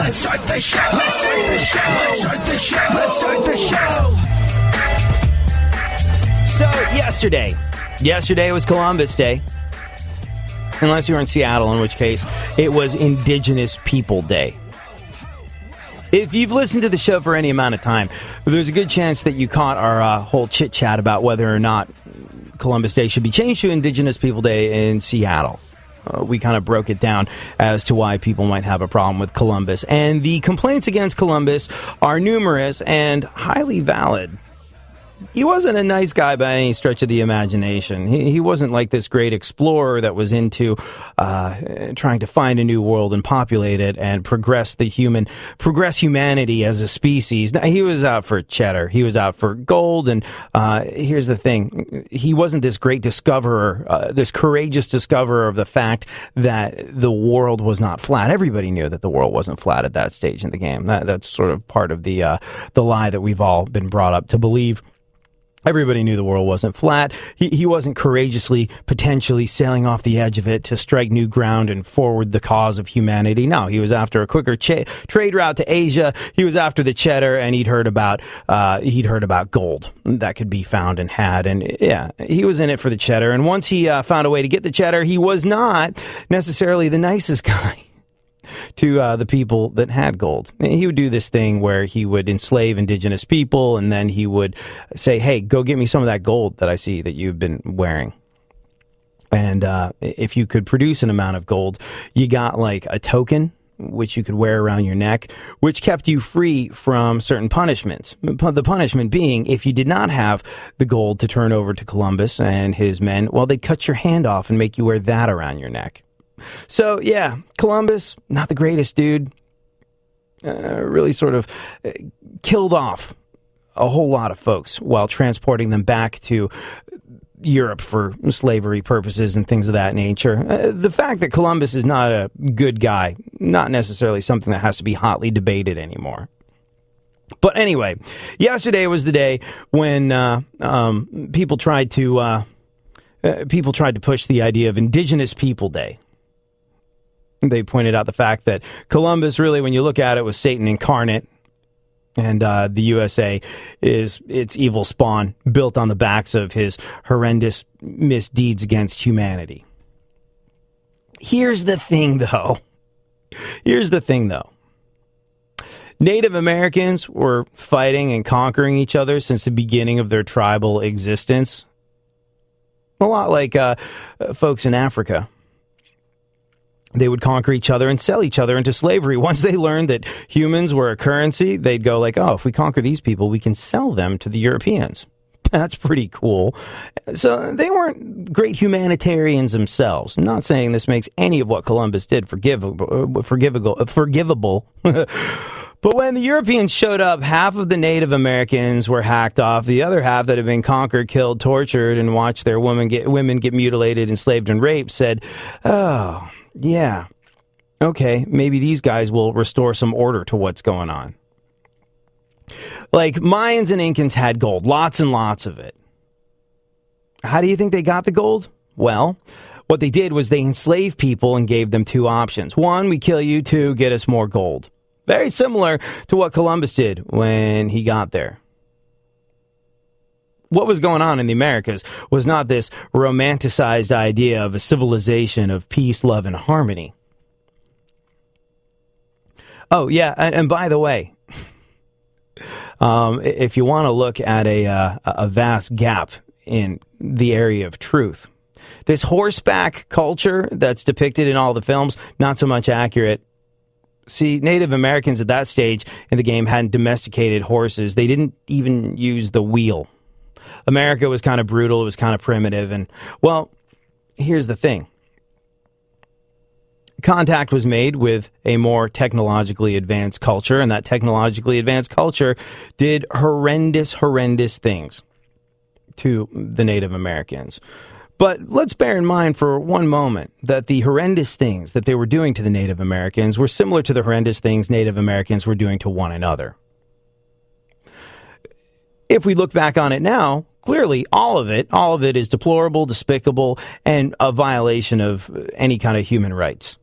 Let's start the show. Let's start the show. Let's start the show. Let's start the show. So, yesterday was Columbus Day. Unless you were in Seattle, in which case it was Indigenous People Day. If you've listened to the show for any amount of time, there's a good chance that you caught our whole chit-chat about whether or not Columbus Day should be changed to Indigenous People Day in Seattle. We kind of broke it down as to why people might have a problem with Columbus. And the complaints against Columbus are numerous and highly valid. He wasn't a nice guy by any stretch of the imagination. He wasn't like this great explorer that was into trying to find a new world and populate it and progress humanity as a species. No, he was out for cheddar. He was out for gold. And here's the thing. He wasn't this great discoverer, this courageous discoverer of the fact that the world was not flat. Everybody knew that the world wasn't flat at that stage in the game. That's sort of part of the lie that we've all been brought up to believe. Everybody knew the world wasn't flat. He wasn't courageously, potentially sailing off the edge of it to strike new ground and forward the cause of humanity. No, he was after a quicker trade route to Asia. He was after the cheddar, and he'd heard about gold that could be found and had. And yeah, he was in it for the cheddar. And once he found a way to get the cheddar, he was not necessarily the nicest guy to the people that had gold. He would do this thing where he would enslave indigenous people, and then he would say, hey, go get me some of that gold that I see that you've been wearing. And if you could produce an amount of gold, you got like a token, which you could wear around your neck, which kept you free from certain punishments. The punishment being, if you did not have the gold to turn over to Columbus and his men, well, they'd cut your hand off and make you wear that around your neck. So, yeah, Columbus, not the greatest dude, really sort of killed off a whole lot of folks while transporting them back to Europe for slavery purposes and things of that nature. The fact that Columbus is not a good guy, not necessarily something that has to be hotly debated anymore. But anyway, yesterday was the day when people tried to push the idea of Indigenous People Day. They pointed out the fact that Columbus, really, when you look at it, was Satan incarnate, and the USA is its evil spawn built on the backs of his horrendous misdeeds against humanity. Here's the thing, though. Native Americans were fighting and conquering each other since the beginning of their tribal existence. A lot like folks in Africa. They would conquer each other and sell each other into slavery. Once they learned that humans were a currency, they'd go like, oh, if we conquer these people, we can sell them to the Europeans. That's pretty cool. So they weren't great humanitarians themselves. I'm not saying this makes any of what Columbus did forgivable. But when the Europeans showed up, half of the Native Americans were hacked off. The other half that had been conquered, killed, tortured, and watched their women get mutilated, enslaved, and raped said, oh, yeah, okay, maybe these guys will restore some order to what's going on. Like, Mayans and Incans had gold, lots and lots of it. How do you think they got the gold? Well, what they did was they enslaved people and gave them two options. One, we kill you. Two, get us more gold. Very similar to what Columbus did when he got there. What was going on in the Americas was not this romanticized idea of a civilization of peace, love, and harmony. Oh, yeah, and by the way, if you want to look at a vast gap in the area of truth, this horseback culture that's depicted in all the films, not so much accurate. See, Native Americans at that stage in the game hadn't domesticated horses. They didn't even use the wheel. America was kind of brutal. It was kind of primitive. And, well, here's the thing. Contact was made with a more technologically advanced culture, and that technologically advanced culture did horrendous things to the Native Americans. But let's bear in mind for one moment that the horrendous things that they were doing to the Native Americans were similar to the horrendous things Native Americans were doing to one another. If we look back on it now, clearly all of it is deplorable, despicable, and a violation of any kind of human rights.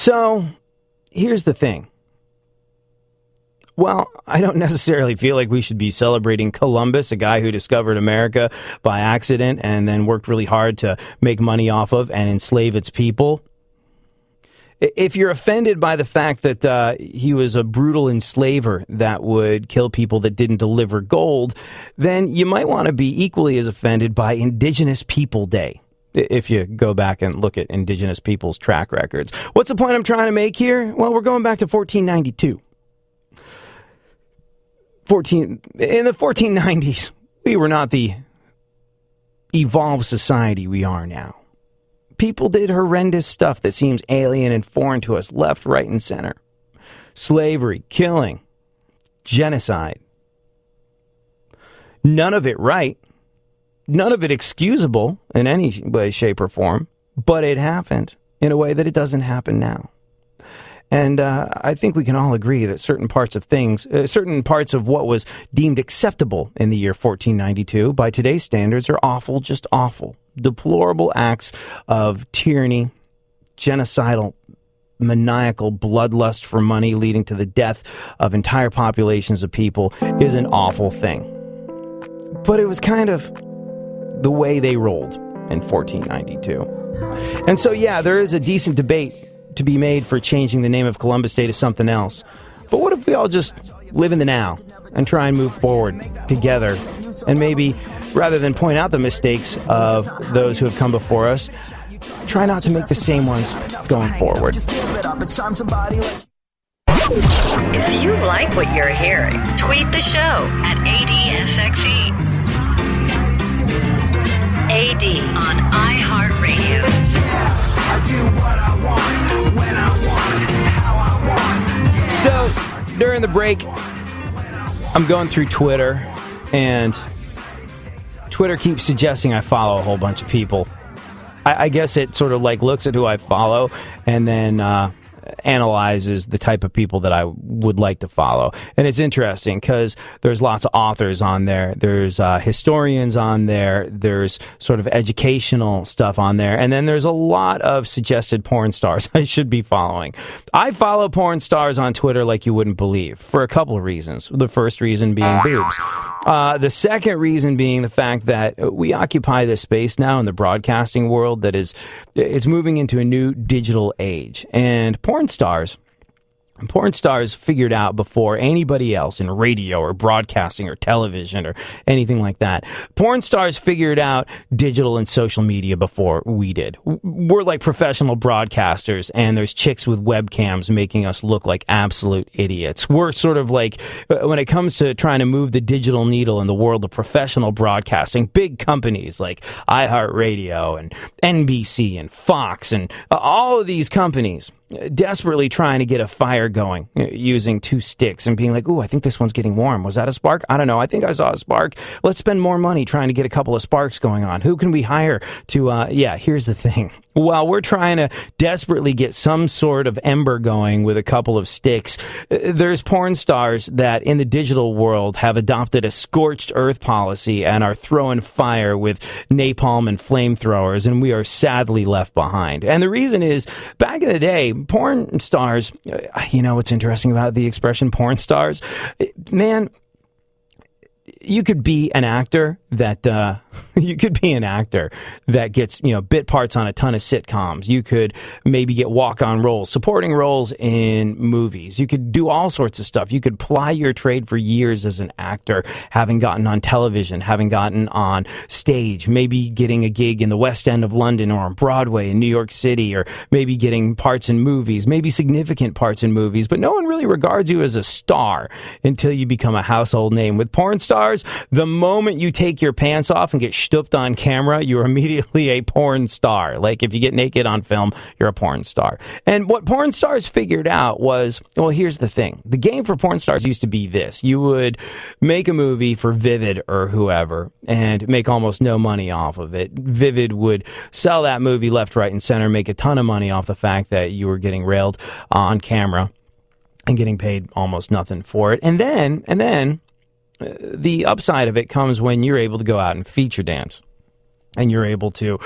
So, here's the thing. Well, I don't necessarily feel like we should be celebrating Columbus, a guy who discovered America by accident and then worked really hard to make money off of and enslave its people. If you're offended by the fact that he was a brutal enslaver that would kill people that didn't deliver gold, then you might want to be equally as offended by Indigenous People Day, if you go back and look at Indigenous people's track records. What's the point I'm trying to make here? Well, we're going back to 1492. In the 1490s, we were not the evolved society we are now. People did horrendous stuff that seems alien and foreign to us, left, right, and center. Slavery, killing, genocide. None of it right. None of it excusable in any way, shape, or form. But it happened in a way that it doesn't happen now. And I think we can all agree that certain parts of what was deemed acceptable in the year 1492 by today's standards are awful, just awful. Deplorable acts of tyranny, genocidal, maniacal bloodlust for money leading to the death of entire populations of people is an awful thing. But it was kind of the way they rolled in 1492. And so, yeah, there is a decent debate to be made for changing the name of Columbus Day to something else. But what if we all just live in the now and try and move forward together, and maybe rather than point out the mistakes of those who have come before us, try not to make the same ones going forward. If you like what you're hearing, tweet the show at ADSXE. AD on iHeartRadio. I do what I want, when I want, how I want. So, during the break, I'm going through Twitter, and Twitter keeps suggesting I follow a whole bunch of people. I guess it sort of like looks at who I follow and then analyzes the type of people that I would like to follow. And it's interesting because there's lots of authors on there. There's historians on there. There's sort of educational stuff on there. And then there's a lot of suggested porn stars I should be following. I follow porn stars on Twitter like you wouldn't believe for a couple of reasons. The first reason being boobs. The second reason being the fact that we occupy this space now in the broadcasting world that it's moving into a new digital age. And porn stars figured out before anybody else in radio or broadcasting or television or anything like that. Porn stars figured out digital and social media before we did. We're like professional broadcasters, and there's chicks with webcams making us look like absolute idiots. We're sort of like, when it comes to trying to move the digital needle in the world of professional broadcasting, big companies like iHeartRadio and NBC and Fox and all of these companies desperately trying to get a fire going using two sticks and being like, ooh, I think this one's getting warm. Was that a spark? I don't know. I think I saw a spark. Let's spend more money trying to get a couple of sparks going on. Who can we hire to, here's the thing. While we're trying to desperately get some sort of ember going with a couple of sticks, there's porn stars that in the digital world have adopted a scorched earth policy and are throwing fire with napalm and flamethrowers, and we are sadly left behind. And the reason is, back in the day, porn stars, you know what's interesting about the expression porn stars? Man, you could be an actor that gets, bit parts on a ton of sitcoms. You could maybe get walk-on roles, supporting roles in movies. You could do all sorts of stuff. You could ply your trade for years as an actor, having gotten on television, having gotten on stage, maybe getting a gig in the West End of London or on Broadway in New York City, or maybe getting parts in movies, maybe significant parts in movies, but no one really regards you as a star until you become a household name. With porn stars, the moment you take your pants off and get stooped on camera, you're immediately a porn star. Like, if you get naked on film, you're a porn star. And what porn stars figured out was, well, here's the thing. The game for porn stars used to be this. You would make a movie for Vivid or whoever and make almost no money off of it. Vivid would sell that movie left, right, and center, make a ton of money off the fact that you were getting railed on camera and getting paid almost nothing for it. And then the upside of it comes when you're able to go out and feature dance. and you're able to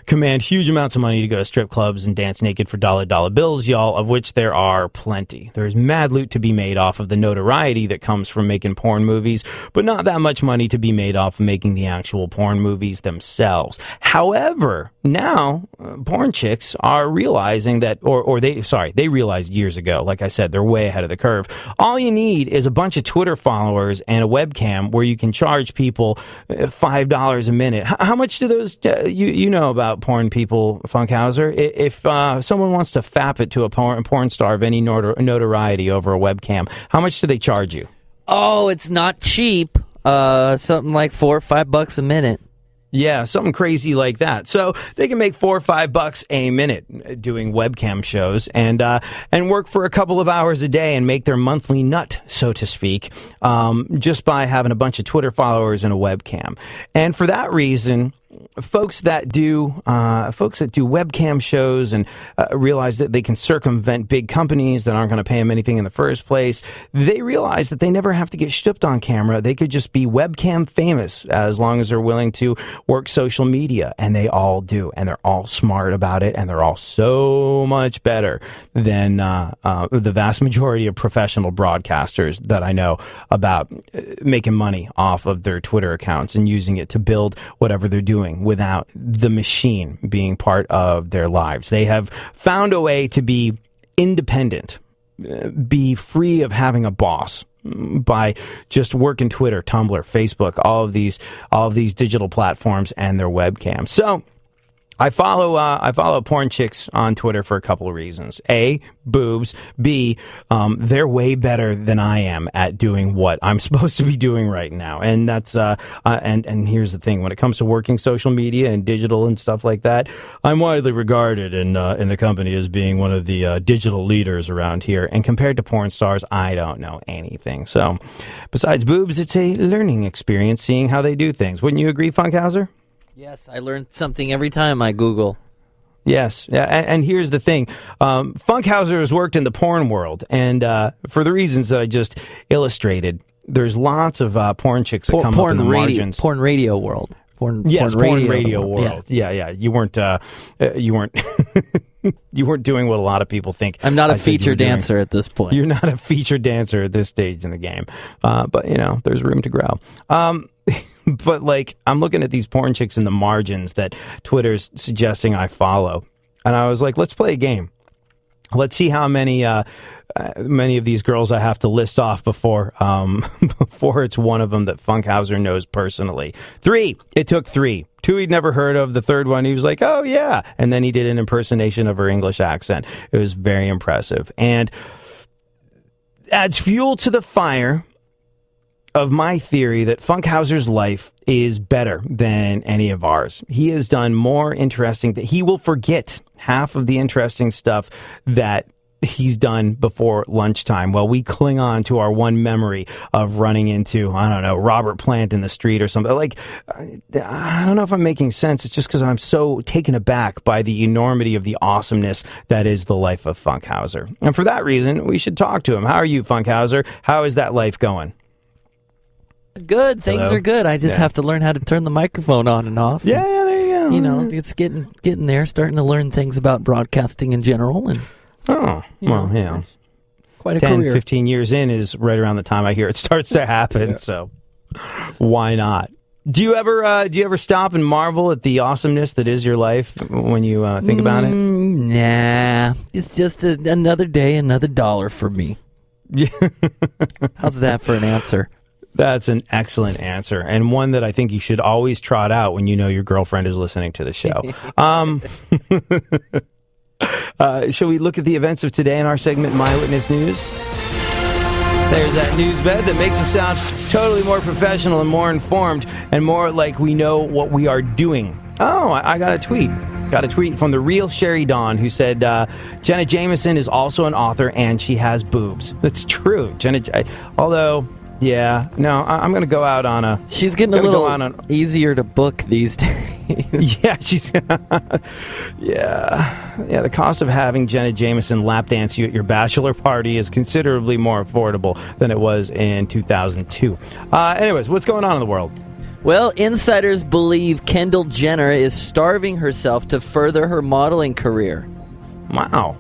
command huge amounts of money to go to strip clubs and dance naked for dollar bills, y'all, of which there are plenty. There's mad loot to be made off of the notoriety that comes from making porn movies, but not that much money to be made off of making the actual porn movies themselves. However, now porn chicks are realizing that, they realized years ago, like I said, they're way ahead of the curve. All you need is a bunch of Twitter followers and a webcam where you can charge people $5 a minute. How much do those, you know about porn people, Funkhauser? If someone wants to fap it to a porn star of any notoriety over a webcam, how much do they charge you? Oh, it's not cheap. Something like $4 or $5 a minute. Yeah, something crazy like that. So they can make $4 or $5 a minute doing webcam shows and work for a couple of hours a day and make their monthly nut, so to speak, just by having a bunch of Twitter followers and a webcam. And for that reason, folks that do webcam shows and realize that they can circumvent big companies that aren't going to pay them anything in the first place, they realize that they never have to get stripped on camera. They could just be webcam famous as long as they're willing to work social media, and they all do, and they're all smart about it, and they're all so much better than the vast majority of professional broadcasters that I know about making money off of their Twitter accounts and using it to build whatever they're doing without the machine being part of their lives. They have found a way to be independent, be free of having a boss by just working Twitter, Tumblr, Facebook, all of these digital platforms and their webcams. So I follow porn chicks on Twitter for a couple of reasons. A, boobs. B, they're way better than I am at doing what I'm supposed to be doing right now. And that's and here's the thing: when it comes to working social media and digital and stuff like that, I'm widely regarded in the company as being one of the digital leaders around here. And compared to porn stars, I don't know anything. So, besides boobs, it's a learning experience seeing how they do things. Wouldn't you agree, Funkhauser? Yes, I learned something every time I Google. Yes, and here's the thing. Funkhauser has worked in the porn world, and for the reasons that I just illustrated, there's lots of porn chicks that come up in the margins. Porn radio world. Porn radio world. Yeah. You weren't you weren't doing what a lot of people think. I'm not a feature dancer at this point. You're not a feature dancer at this stage in the game, but there's room to grow. But I'm looking at these porn chicks in the margins that Twitter's suggesting I follow, and I was like, let's play a game. Let's see how many of these girls I have to list off before it's one of them that Funkhauser knows personally. 3. It took 3. 2 he'd never heard of. The third one, he was like, oh yeah, and then he did an impersonation of her English accent. It was very impressive and adds fuel to the fire of my theory that Funkhauser's life is better than any of ours. He has done more interesting that he will forget half of the interesting stuff that he's done before lunchtime while we cling on to our one memory of running into, I don't know, Robert Plant in the street or something. I don't know if I'm making sense. It's just because I'm so taken aback by the enormity of the awesomeness that is the life of Funkhauser. And for that reason, we should talk to him. How are you, Funkhauser? How is that life going? Good. Things are good. I just have to learn how to turn the microphone on and off. Yeah, there you go. It's getting there, starting to learn things about broadcasting in general. And quite a 10, career. 15 years in is right around the time I hear it starts to happen, so why not? Do you ever stop and marvel at the awesomeness that is your life when you think about it? Nah, it's just another day, another dollar for me. How's that for an answer? That's an excellent answer, and one that I think you should always trot out when you know your girlfriend is listening to the show. Shall we look at the events of today in our segment, My Witness News? There's that news bed that makes us sound totally more professional and more informed and more like we know what we are doing. Oh, I got a tweet. Got a tweet from the real Sherry Dawn who said, Jenna Jameson is also an author and she has boobs. That's true. Although... Yeah, no, I'm going to go out on a... She's getting a little easier to book these days. Yeah, she's... Yeah, the cost of having Jenna Jameson lap dance you at your bachelor party is considerably more affordable than it was in 2002. Anyways, what's going on in the world? Well, insiders believe Kendall Jenner is starving herself to further her modeling career. Wow.